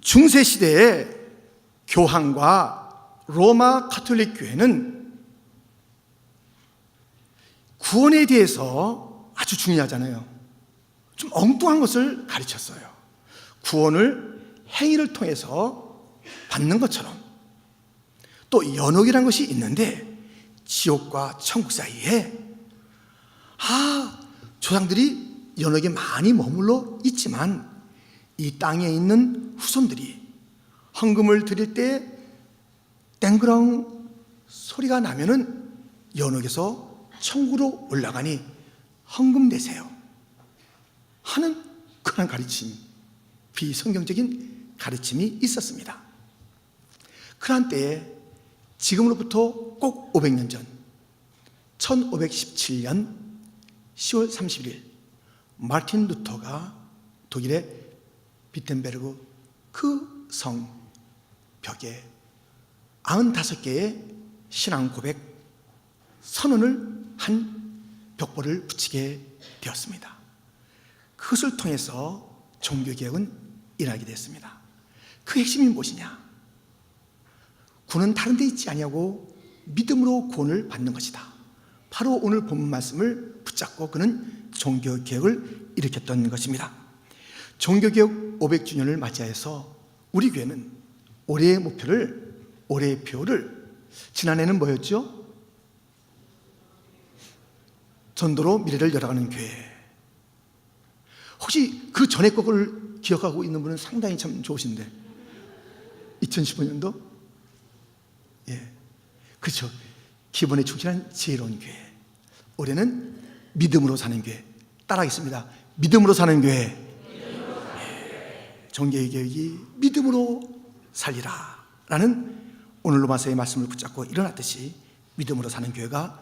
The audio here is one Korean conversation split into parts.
중세 시대의 교황과 로마 가톨릭 교회는 구원에 대해서 아주 중요하잖아요. 좀 엉뚱한 것을 가르쳤어요. 구원을 행위를 통해서 받는 것처럼. 또 연옥이라는 것이 있는데 지옥과 천국 사이에 조상들이 연옥에 많이 머물러 있지만 이 땅에 있는 후손들이 헌금을 드릴 때 땡그랑 소리가 나면은 연옥에서 천국으로 올라가니 헌금 내세요 하는 그런 가르침, 비성경적인 가르침이 있었습니다. 그런 때에 지금으로부터 꼭 500년 전 1517년 10월 31일 마르틴 루터가 독일의 비텐베르그 그 성 벽에 95개의 신앙 고백 선언을 한 벽보를 붙이게 되었습니다. 그것을 통해서 종교개혁은 일어나게 됐습니다. 그 핵심이 무엇이냐? 구원은 다른 데 있지 아니하고 믿음으로 구원을 받는 것이다. 바로 오늘 본문 말씀을 붙잡고 그는 종교개혁을 일으켰던 것입니다. 종교개혁 500주년을 맞이하여서 우리 교회는 올해의 목표를, 올해의 표를 지난해는 뭐였죠? 전도로 미래를 열어가는 교회. 혹시 그 전에 거를 기억하고 있는 분은 상당히 참 좋으신데 2015년도? 예, 그렇죠. 기본에 충실한 지혜로운 교회. 올해는 믿음으로 사는 교회. 따라하겠습니다. 믿음으로 사는 교회. 종교의 개혁이 믿음으로 살리라 라는 오늘 로마서의 말씀을 붙잡고 일어났듯이 믿음으로 사는 교회가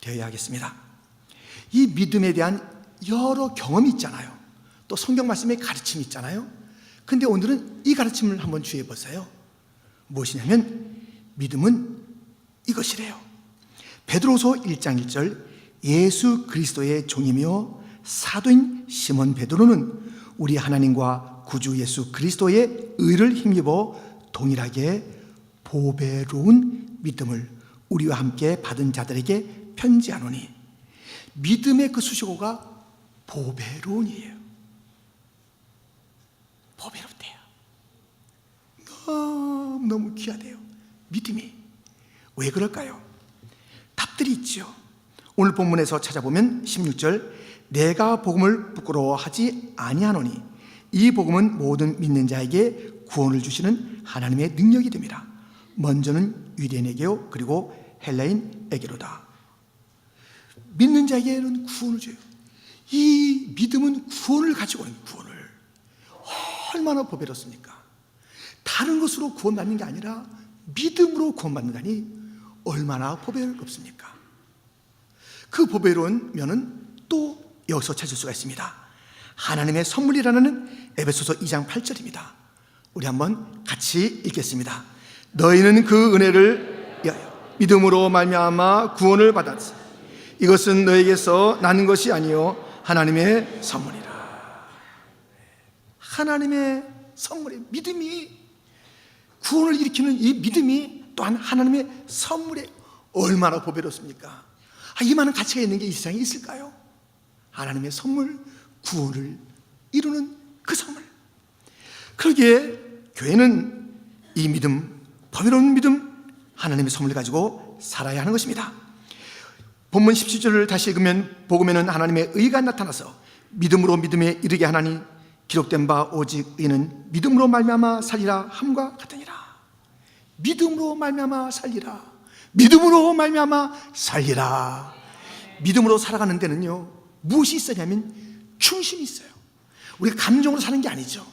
되어야 하겠습니다. 이 믿음에 대한 여러 경험이 있잖아요. 또 성경 말씀의 가르침이 있잖아요. 근데 오늘은 이 가르침을 한번 주의해 보세요. 무엇이냐면 믿음은 이것이래요. 베드로서 1장 1절 예수 그리스도의 종이며 사도인 시몬 베드로는 우리 하나님과 구주 예수 그리스도의 의를 힘입어 동일하게 보배로운 믿음을 우리와 함께 받은 자들에게 편지하노니. 믿음의 그 수식어가 보배로운이에요. 보배롭대요. 너무 귀하대요. 믿음이. 왜 그럴까요? 답들이 있죠. 오늘 본문에서 찾아보면 16절 내가 복음을 부끄러워하지 아니하노니 이 복음은 모든 믿는 자에게 구원을 주시는 하나님의 능력이 됩니다. 먼저는 유대인에게요 그리고 헬라인에게로다. 믿는 자에게는 구원을 줘요. 이 믿음은 구원을 가지고 오는 구원을. 얼마나 보배롭습니까? 다른 것으로 구원받는 게 아니라 믿음으로 구원받는다니 얼마나 보배롭습니까? 그 보배로운 면은 또 여기서 찾을 수가 있습니다. 하나님의 선물이라는 에베소서 2장 8절입니다. 우리 한번 같이 읽겠습니다. 너희는 그 은혜를 믿음으로 말미암아 구원을 받았으니 이것은 너에게서 나는 것이 아니요 하나님의 선물이라. 하나님의 선물이, 믿음이, 구원을 일으키는 이 믿음이 또한 하나님의 선물에 얼마나 보배롭습니까? 이 많은 가치가 있는 게 이 세상에 있을까요? 하나님의 선물, 구원을 이루는 그 선물. 그러기에 교회는 이 믿음, 보배로운 믿음, 하나님의 선물을 가지고 살아야 하는 것입니다. 본문 17절을 다시 읽으면 복음에는 하나님의 의가 나타나서 믿음으로 믿음에 이르게 하나니 기록된 바 오직 의는 믿음으로 말미암아 살리라 함과 같으니라. 믿음으로 말미암아 살리라. 믿음으로 말미암아 살리라. 믿음으로 살아가는 데는요 무엇이 있어냐면 중심이 있어요. 우리가 감정으로 사는 게 아니죠.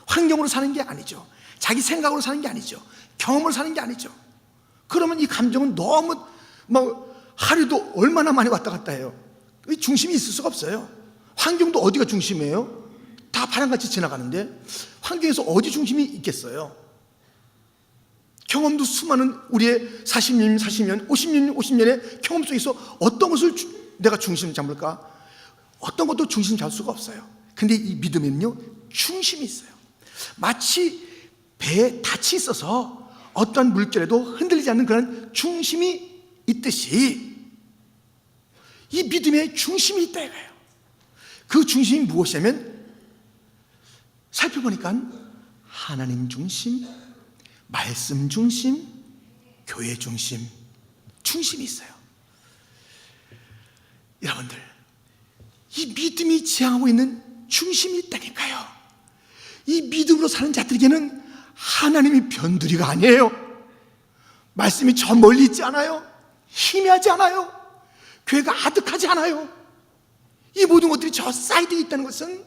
환경으로 사는 게 아니죠. 자기 생각으로 사는 게 아니죠. 경험으로 사는 게 아니죠. 그러면 이 감정은 너무 하루도 얼마나 많이 왔다 갔다 해요. 중심이 있을 수가 없어요. 환경도 어디가 중심이에요? 다 바람같이 지나가는데 환경에서 어디 중심이 있겠어요? 경험도 수많은 우리의 40년, 50년의 경험 속에서 어떤 것을 내가 중심 잡을까? 어떤 것도 중심 잡을 수가 없어요. 근데 이 믿음에는요 중심이 있어요. 마치 배에 닻이 있어서 어떠한 물결에도 흔들리지 않는 그런 중심이 있듯이 이 믿음의 중심이 있다 이거예요. 그 중심이 무엇이냐면 살펴보니까 하나님 중심, 말씀 중심, 교회 중심, 중심이 있어요. 여러분들, 이 믿음이 지향하고 있는 중심이 있다니까요. 이 믿음으로 사는 자들에게는 하나님이 변두리가 아니에요. 말씀이 저 멀리 있지 않아요. 희미하지 않아요. 교회가 아득하지 않아요. 이 모든 것들이 저 사이드에 있다는 것은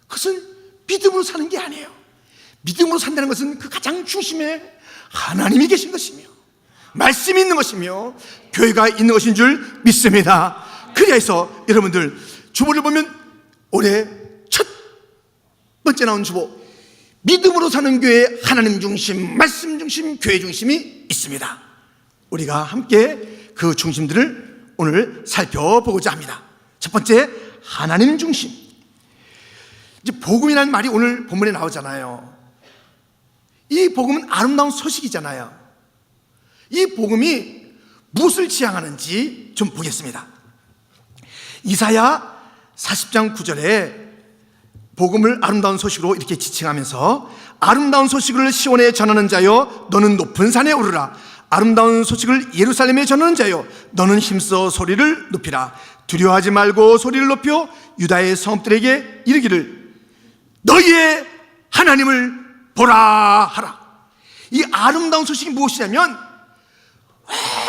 그것은 믿음으로 사는 게 아니에요. 믿음으로 산다는 것은 그 가장 중심에 하나님이 계신 것이며 말씀이 있는 것이며 교회가 있는 것인 줄 믿습니다. 그래서 여러분들 주보를 보면 올해 첫 번째 나온 주보, 믿음으로 사는 교회, 하나님 중심, 말씀 중심, 교회 중심이 있습니다. 우리가 함께 그 중심들을 오늘 살펴보고자 합니다. 첫 번째, 하나님 중심. 이제 복음이라는 말이 오늘 본문에 나오잖아요. 이 복음은 아름다운 소식이잖아요. 이 복음이 무엇을 지향하는지 좀 보겠습니다. 이사야 40장 9절에 복음을 아름다운 소식으로 이렇게 지칭하면서 아름다운 소식을 시온에 전하는 자여 너는 높은 산에 오르라. 아름다운 소식을 예루살렘에 전하는 자여 너는 힘써 소리를 높이라. 두려워하지 말고 소리를 높여 유다의 성읍들에게 이르기를 너희의 하나님을 보라 하라. 이 아름다운 소식이 무엇이냐면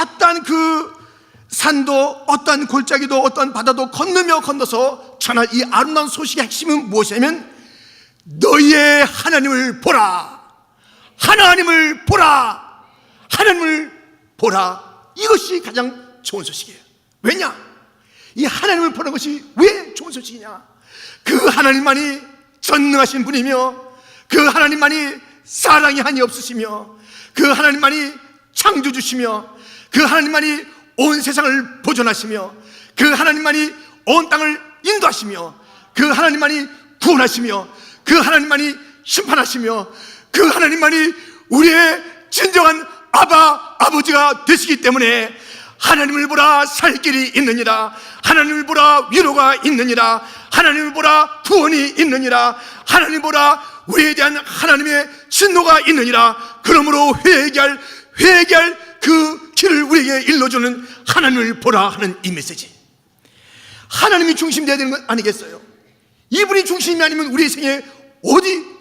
어떠한 그 산도 어떠한 골짜기도 어떠한 바다도 건너서 전할 이 아름다운 소식의 핵심은 무엇이냐면 너희의 하나님을 보라. 하나님을 보라. 하나님을 보라. 이것이 가장 좋은 소식이에요. 왜냐? 이 하나님을 보는 것이 왜 좋은 소식이냐? 그 하나님만이 전능하신 분이며 그 하나님만이 사랑이 한이 없으시며 그 하나님만이 창조주시며 그 하나님만이 온 세상을 보존하시며 그 하나님만이 온 땅을 인도하시며 그 하나님만이 구원하시며 그 하나님만이 심판하시며 그 하나님만이 우리의 진정한 아버지가 되시기 때문에 하나님을 보라 살 길이 있느니라. 하나님을 보라 위로가 있느니라. 하나님을 보라 구원이 있느니라. 하나님을 보라 우리에 대한 하나님의 진노가 있느니라. 그러므로 회개할 그 길을 우리에게 일러주는 하나님을 보라 하는 이 메시지. 하나님이 중심되어야 되는 건 아니겠어요? 이분이 중심이 아니면 우리 생에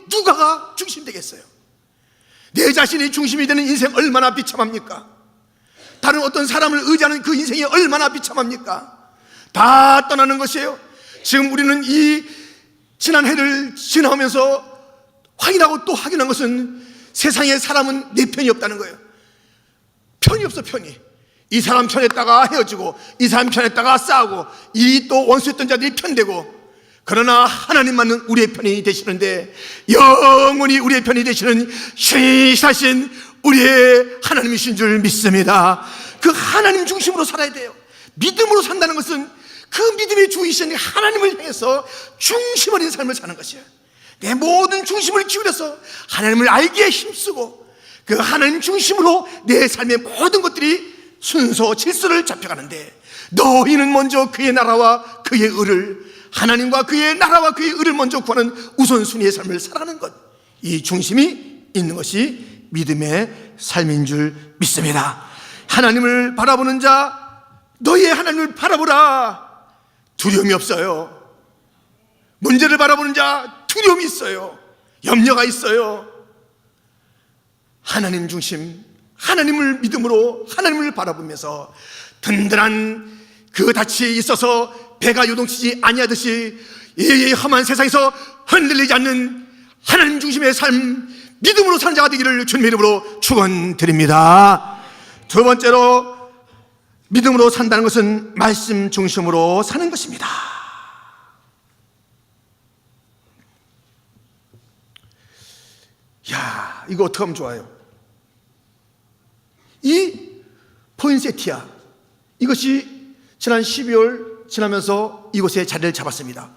누가가 중심 되겠어요? 내 자신이 중심이 되는 인생 얼마나 비참합니까? 다른 어떤 사람을 의지하는 그 인생이 얼마나 비참합니까? 다 떠나는 것이에요. 지금 우리는 이 지난 해를 지나오면서 확인하고 또 확인한 것은 세상에 사람은 내 편이 없다는 거예요. 편이 없어. 편이. 이 사람 편했다가 헤어지고 이 사람 편했다가 싸우고 이 또 원수였던 자들이 편되고, 그러나 하나님만은 우리의 편이 되시는데 영원히 우리의 편이 되시는 신실하신 우리의 하나님이신 줄 믿습니다. 그 하나님 중심으로 살아야 돼요. 믿음으로 산다는 것은 그 믿음의 주이신 하나님을 향해서 중심 어린 삶을 사는 것이에요. 내 모든 중심을 기울여서 하나님을 알기에 힘쓰고 그 하나님 중심으로 내 삶의 모든 것들이 순서 질서를 잡혀가는데, 너희는 먼저 그의 나라와 그의 의를, 하나님과 그의 나라와 그의 의를 먼저 구하는 우선순위의 삶을 살아가는 것, 이 중심이 있는 것이 믿음의 삶인 줄 믿습니다. 하나님을 바라보는 자, 너희의 하나님을 바라보라. 두려움이 없어요. 문제를 바라보는 자 두려움이 있어요. 염려가 있어요. 하나님 중심, 하나님을 믿음으로 하나님을 바라보면서 든든한 그 닻이 있어서 배가 요동치지 아니하듯이 이 험한 세상에서 흔들리지 않는 하나님 중심의 삶, 믿음으로 사는 자가 되기를 주님의 이름으로 축원드립니다. 두 번째로, 믿음으로 산다는 것은 말씀 중심으로 사는 것입니다. 야, 이거 어떻게 하면 좋아요? 이 포인세티아, 이것이 지난 12월 지나면서 이곳에 자리를 잡았습니다.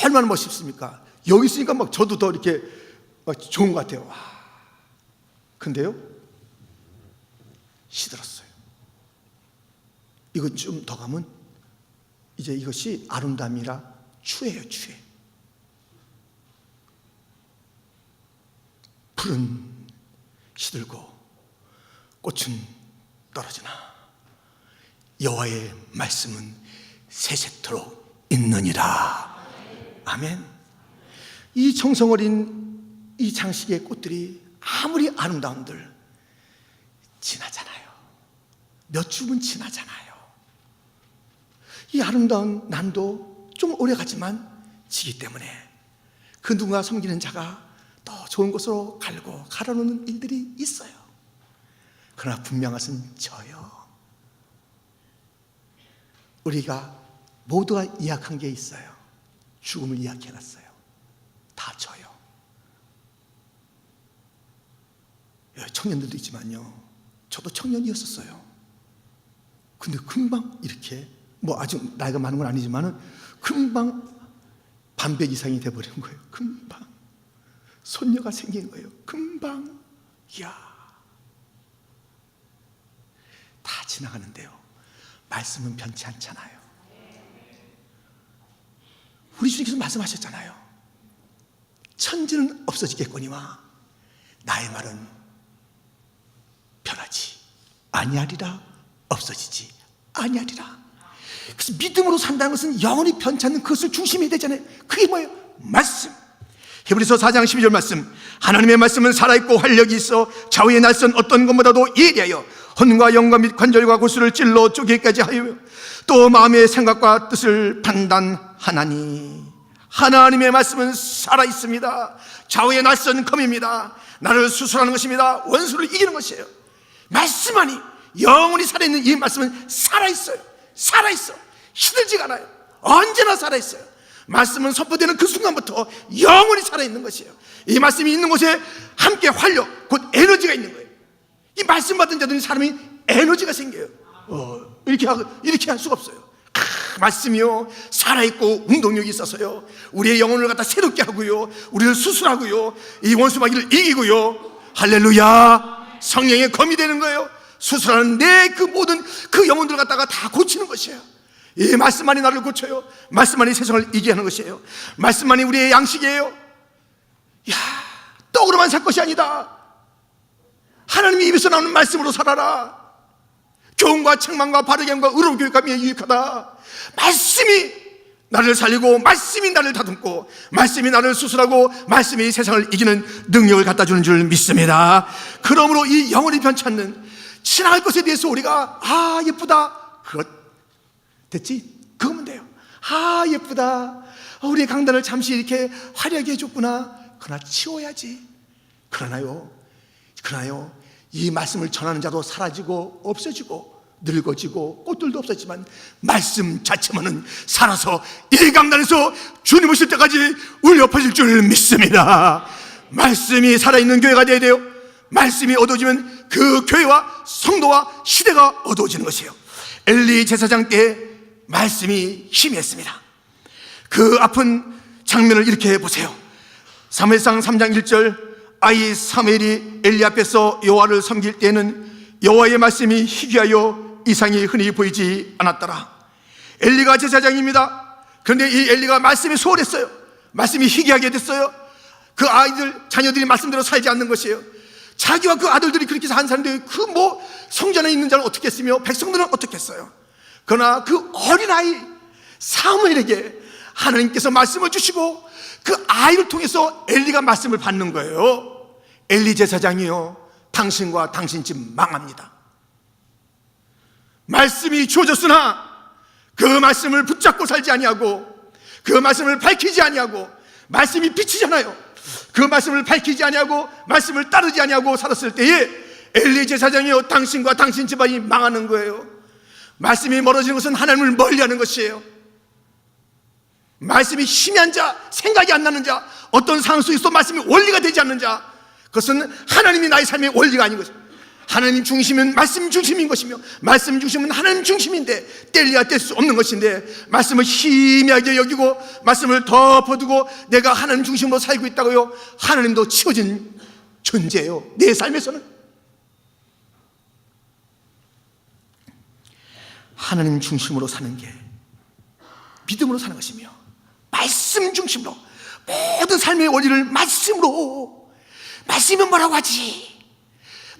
얼마나 멋있습니까? 여기 있으니까 막 저도 더 이렇게 좋은 것 같아요. 와. 근데요, 시들었어요. 이거 좀 더 가면 이제 이것이 아름다움이라 추해요, 추해. 풀은 시들고 꽃은 떨어지나 여호와의 말씀은 세세토록 있느니라. 아멘. 이 정성 어린 이 장식의 꽃들이 아무리 아름다운들 지나잖아요. 몇 줍은 지나잖아요. 이 아름다운 난도 좀 오래 가지만 지기 때문에 그 누군가 섬기는 자가 더 좋은 곳으로 갈고 갈아놓는 일들이 있어요. 그러나 분명한 것은 저요. 우리가 모두가 예약한 게 있어요. 죽음을 예약해놨어요. 다 저요. 청년들도 있지만요, 저도 청년이었었어요. 근데 금방 이렇게 아주 나이가 많은 건 아니지만은 금방 반백 이상이 돼버린 거예요. 금방 손녀가 생긴 거예요. 금방. 이야, 다 지나가는데요, 말씀은 변치 않잖아요. 우리 주님께서 말씀하셨잖아요. 천지는 없어지겠거니와 나의 말은 변하지 아니하리라. 없어지지 아니하리라. 그래서 믿음으로 산다는 것은 영원히 변치 않는 그것을 중심해야 되잖아요. 그게 뭐예요? 말씀. 히브리서 4장 12절 말씀, 하나님의 말씀은 살아있고 활력이 있어 좌우의 날선 어떤 것보다도 예리하여 혼과 영과 및 관절과 고수를 찔러 쪼개기까지 하여 또 마음의 생각과 뜻을 판단하나니. 하나님의 말씀은 살아있습니다. 좌우의 날선 검입니다. 나를 수술하는 것입니다. 원수를 이기는 것이에요. 말씀만이, 영원히 살아있는 이 말씀은 살아있어요. 살아있어. 시들지가 않아요. 언제나 살아있어요. 말씀은 선포되는 그 순간부터 영원히 살아있는 것이에요. 이 말씀이 있는 곳에 함께 활력, 곧 에너지가 있는 거예요. 이 말씀 받은 자들은 사람이 에너지가 생겨요. 이렇게 할 수가 없어요. 말씀이요, 살아있고 운동력이 있어서요, 우리의 영혼을 갖다 새롭게 하고요, 우리를 수술하고요, 이 원수마귀를 이기고요. 할렐루야. 성령의 검이 되는 거예요. 수술하는 내 그 모든 그 영혼들을 갖다가 다 고치는 것이에요. 이 말씀만이 나를 고쳐요. 말씀만이 세상을 이기게 하는 것이에요. 말씀만이 우리의 양식이에요. 떡으로만 살 것이 아니다. 하나님의 입에서 나오는 말씀으로 살아라. 교훈과 책망과 바르게 함과 의로운 교육과 미에 유익하다. 말씀이 나를 살리고, 말씀이 나를 다듬고, 말씀이 나를 수술하고, 말씀이 세상을 이기는 능력을 갖다 주는 줄 믿습니다. 그러므로 이 영원히 변치 않는 지나갈 것에 대해서 우리가 예쁘다, 그것 됐지? 그거면 돼요. 예쁘다, 우리의 강단을 잠시 이렇게 화려하게 해줬구나. 그러나 치워야지. 그러나요, 이 말씀을 전하는 자도 사라지고 없어지고 늙어지고 꽃들도 없어지만 말씀 자체만은 살아서 이 강단에서 주님 오실 때까지 울려 퍼질 줄 믿습니다. 말씀이 살아있는 교회가 되어야 돼요. 말씀이 어두워지면 그 교회와 성도와 시대가 어두워지는 것이에요. 엘리 제사장 때 말씀이 힘이었습니다. 그 아픈 장면을 이렇게 보세요. 사무엘상 3장 1절, 아이 사무엘이 엘리 앞에서 여호와를 섬길 때는 여호와의 말씀이 희귀하여 이상이 흔히 보이지 않았더라. 엘리가 제사장입니다. 그런데 이 엘리가 말씀이 소홀했어요. 말씀이 희귀하게 됐어요. 그 아이들, 자녀들이 말씀대로 살지 않는 것이에요. 자기와 그 아들들이 그렇게 사는 사람들이 성전 안에 있는 자를 어떻게 했으며 백성들은 어떻게 했어요. 그러나 그 어린아이 사무엘에게 하나님께서 말씀을 주시고 그 아이를 통해서 엘리가 말씀을 받는 거예요. 엘리 제사장이요, 당신과 당신 집 망합니다. 말씀이 주어졌으나 그 말씀을 붙잡고 살지 아니하고, 그 말씀을 밝히지 아니하고, 말씀이 빛이잖아요. 그 말씀을 밝히지 아니하고 말씀을 따르지 아니하고 살았을 때에 엘리 제사장이요, 당신과 당신 집안이 망하는 거예요. 말씀이 멀어지는 것은 하나님을 멀리하는 것이에요. 말씀이 희미한 자, 생각이 안 나는 자, 어떤 상황 속에서 말씀이 원리가 되지 않는 자, 그것은 하나님이 나의 삶의 원리가 아닌 것이에요. 하나님 중심은 말씀 중심인 것이며 말씀 중심은 하나님 중심인데 뗄래야 뗄 수 없는 것인데 말씀을 희미하게 여기고 말씀을 덮어두고 내가 하나님 중심으로 살고 있다고요? 하나님도 치워진 존재예요. 내 삶에서는 하나님 중심으로 사는 게 믿음으로 사는 것이며 말씀 중심으로 모든 삶의 원리를 말씀으로. 말씀이 뭐라고 하지?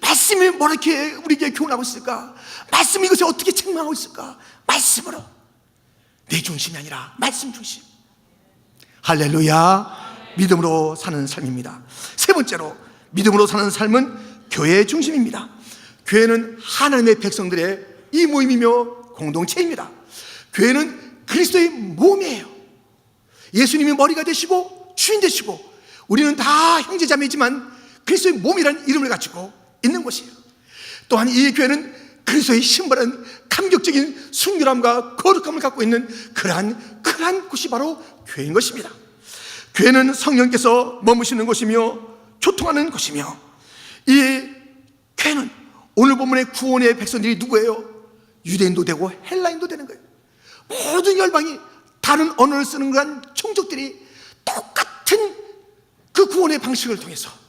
말씀이 뭐 이렇게 우리에게 교훈하고 있을까? 말씀이 이것에 어떻게 책망하고 있을까? 말씀으로. 내 중심이 아니라 말씀 중심. 할렐루야. 믿음으로 사는 삶입니다. 세 번째로 믿음으로 사는 삶은 교회 중심입니다. 교회는 하나님의 백성들의 이 모임이며 공동체입니다. 교회는 그리스도의 몸이에요. 예수님이 머리가 되시고 주인 되시고 우리는 다 형제자매지만 그리스도의 몸이라는 이름을 가지고 있는 곳이에요. 또한 이 교회는 그리스도의 신발은 감격적인 순결함과 거룩함을 갖고 있는 그러한 곳이 바로 교회인 것입니다. 교회는 성령께서 머무시는 곳이며 교통하는 곳이며 이 교회는 오늘 본문의 구원의 백성들이 누구예요? 유대인도 되고 헬라인도 되는 거예요. 모든 열방이 다른 언어를 쓰는 그런 종족들이 똑같은 그 구원의 방식을 통해서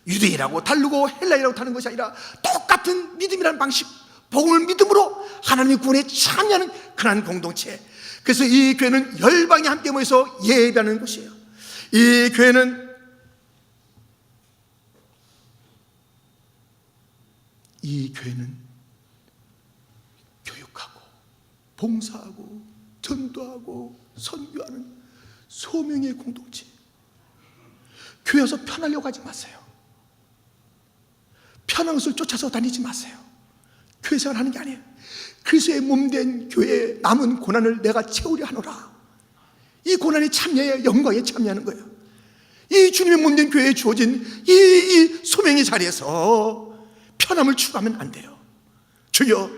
유대인이라고 다르고 헬라인이라고 다른 것이 아니라 똑같은 믿음이라는 방식, 복음을 믿음으로 하나님의 구원에 참여하는 그러한 공동체. 그래서 이 교회는 열방이 함께 모여서 예배하는 곳이에요. 이 교회는 교육하고 봉사하고 전도하고 선교하는 소명의 공동체. 교회에서 편하려고 하지 마세요. 편한 것을 쫓아서 다니지 마세요. 교회 생활하는 게 아니에요. 그리스도의 몸된 교회의 남은 고난을 내가 채우려 하노라. 이 고난에 참여해 영광에 참여하는 거예요. 이 주님의 몸된 교회에 주어진 이 소명의 자리에서 편함을 추구하면 안 돼요. 주여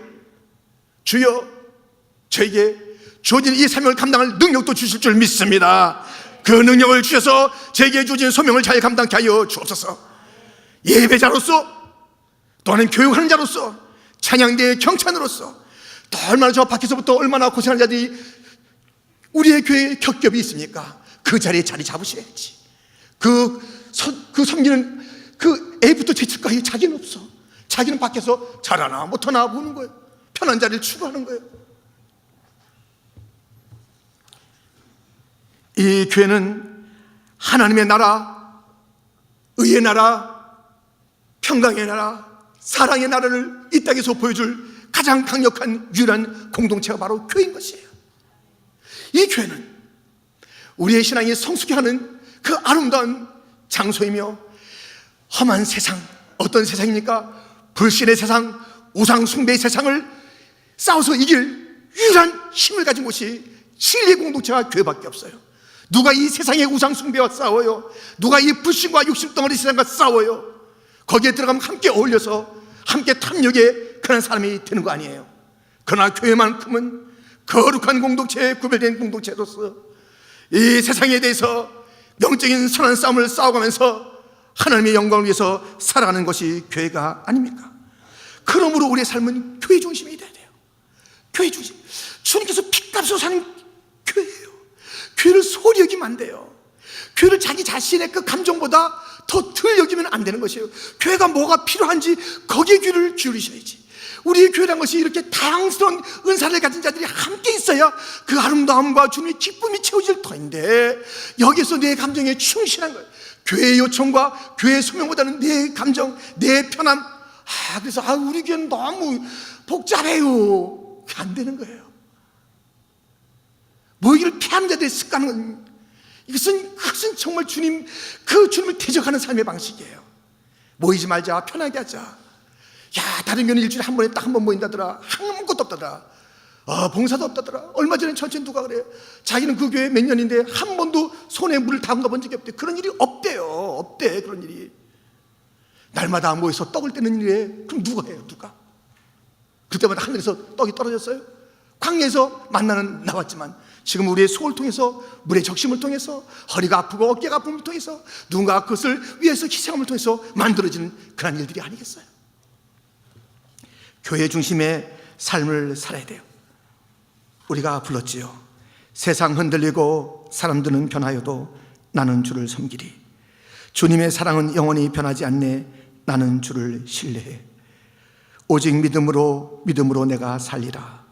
저에게 주어진 이 사명을 감당할 능력도 주실 줄 믿습니다. 그 능력을 주셔서 제게 주어진 소명을 잘 감당케 하여 주옵소서. 예배자로서 또는 교육하는 자로서 찬양대의 경찬으로서 또 얼마나 저 밖에서부터 얼마나 고생하는 자들이 우리의 교회에 겹겹이 있습니까? 그 자리에 자리 잡으셔야지. 그 섬기는 그 A부터 Z까지 자기는 없어. 자기는 밖에서 잘하나 못하나 보는 거예요. 편한 자리를 추구하는 거예요. 이 교회는 하나님의 나라, 의의 나라, 평강의 나라, 사랑의 나라를 이 땅에서 보여줄 가장 강력한 유일한 공동체가 바로 교회인 것이에요. 이 교회는 우리의 신앙이 성숙해 하는 그 아름다운 장소이며 험한 세상, 어떤 세상입니까? 불신의 세상, 우상 숭배의 세상을 싸워서 이길 유일한 힘을 가진 곳이 진리의 공동체가 교회밖에 없어요. 누가 이 세상의 우상 숭배와 싸워요? 누가 이 불신과 욕심 덩어리 세상과 싸워요? 거기에 들어가면 함께 어울려서 함께 탐욕의 그런 사람이 되는 거 아니에요. 그러나 교회만큼은 거룩한 공동체에 구별된 공동체로서 이 세상에 대해서 영적인 선한 싸움을 싸워가면서 하나님의 영광을 위해서 살아가는 것이 교회가 아닙니까? 그러므로 우리의 삶은 교회 중심이 돼야 돼요. 교회 중심. 주님께서 핏값으로 사는 교회예요. 교회를 소홀히 여기면 안 돼요. 교회를 자기 자신의 그 감정보다 더 덜 여기면 안 되는 것이에요. 교회가 뭐가 필요한지 거기에 귀를 기울이셔야지. 우리의 교회란 것이 이렇게 다양스러운 은사를 가진 자들이 함께 있어야 그 아름다움과 주님의 기쁨이 채워질 터인데 여기서 내 감정에 충실한 거예요. 교회의 요청과 교회의 소명보다는 내 감정, 내 편함. 그래서 우리 교회는 너무 복잡해요. 안 되는 거예요. 모이기를 피하는 자들의 습관은 이것은 정말 주님을 대적하는 삶의 방식이에요. 모이지 말자, 편하게 하자. 야, 다른 교회는 일주일에 한 번에 딱 한 번 모인다더라. 아무것도 없다더라. 봉사도 없다더라. 얼마 전에 천천히 누가 그래요. 자기는 그 교회 몇 년인데 한 번도 손에 물을 담가 본 적이 없대. 그런 일이 없대요. 없대, 그런 일이. 날마다 모여서 떡을 떼는 일에 그럼 누가 해요? 누가? 그때마다 하늘에서 떡이 떨어졌어요? 광야에서 만나는 나왔지만 지금 우리의 속을 통해서, 물의 적심을 통해서, 허리가 아프고 어깨가 아픔을 통해서 누군가 그것을 위해서 희생함을 통해서 만들어지는 그런 일들이 아니겠어요? 교회 중심의 삶을 살아야 돼요. 우리가 불렀지요. 세상 흔들리고 사람들은 변하여도 나는 주를 섬기리. 주님의 사랑은 영원히 변하지 않네. 나는 주를 신뢰해. 오직 믿음으로 내가 살리라.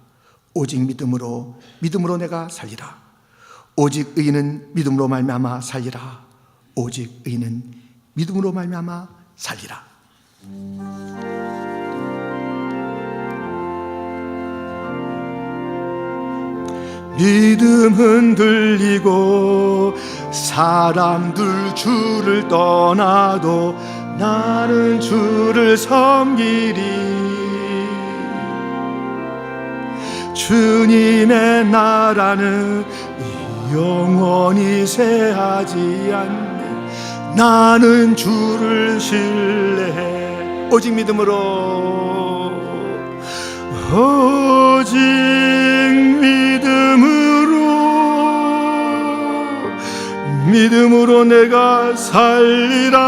오직 믿음으로 내가 살리라. 오직 의인은 믿음으로 말미암아 살리라. 오직 의인은 믿음으로 말미암아 살리라. 믿음 흔들리고 사람들 주를 떠나도 나는 주를 섬기리. 주님의 나라는 영원히 쇠하지 않네. 나는 주를 신뢰해. 오직 믿음으로, 오직 믿음으로 내가 살리라.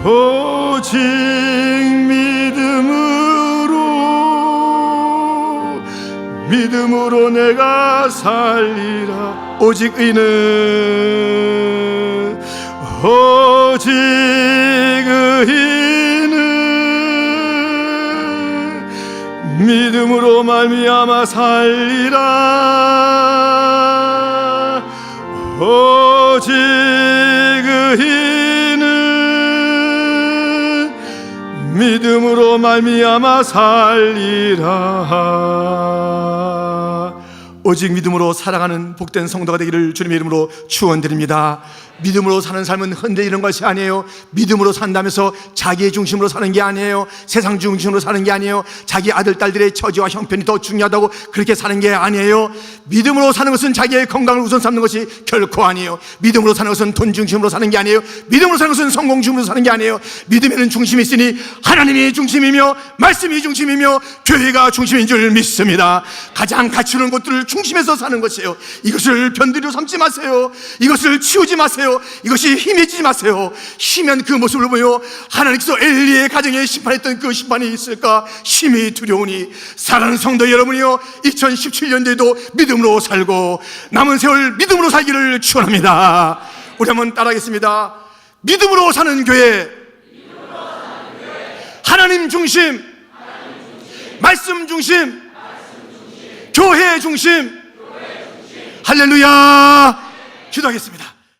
오직 믿음으로 내가 살리라. 오직 의인은 믿음으로 말미암아 살리라. 오직 의인은 믿음으로 말미암아 살리라. 오직 믿음으로 살아가는 복된 성도가 되기를 주님의 이름으로 축원드립니다. 믿음으로 사는 삶은 흔들리는 것이 아니에요. 믿음으로 산다면서 자기의 중심으로 사는 게 아니에요. 세상 중심으로 사는 게 아니에요. 자기 아들, 딸들의 처지와 형편이 더 중요하다고 그렇게 사는 게 아니에요. 믿음으로 사는 것은 자기의 건강을 우선 삼는 것이 결코 아니에요. 믿음으로 사는 것은 돈 중심으로 사는 게 아니에요. 믿음으로 사는 것은 성공 중심으로 사는 게 아니에요. 믿음에는 중심이 있으니 하나님이 중심이며 말씀이 중심이며 교회가 중심인 줄 믿습니다. 가장 가치 있는 것들을 중심에서 사는 것이에요. 이것을 변두리로 삼지 마세요. 이것을 치우지 마세요. 이것이 힘해지지 마세요. 희미한 그 모습을 보여 하나님께서 엘리의 가정에 심판했던 그 심판이 있을까 심히 두려우니, 사랑하는 성도 여러분이요, 2017년도에도 믿음으로 살고 남은 세월 믿음으로 살기를 축원합니다. 우리 한번 따라하겠습니다. 믿음으로 사는 교회, 하나님 중심, 말씀 중심, 교회 중심. 할렐루야. 기도하겠습니다.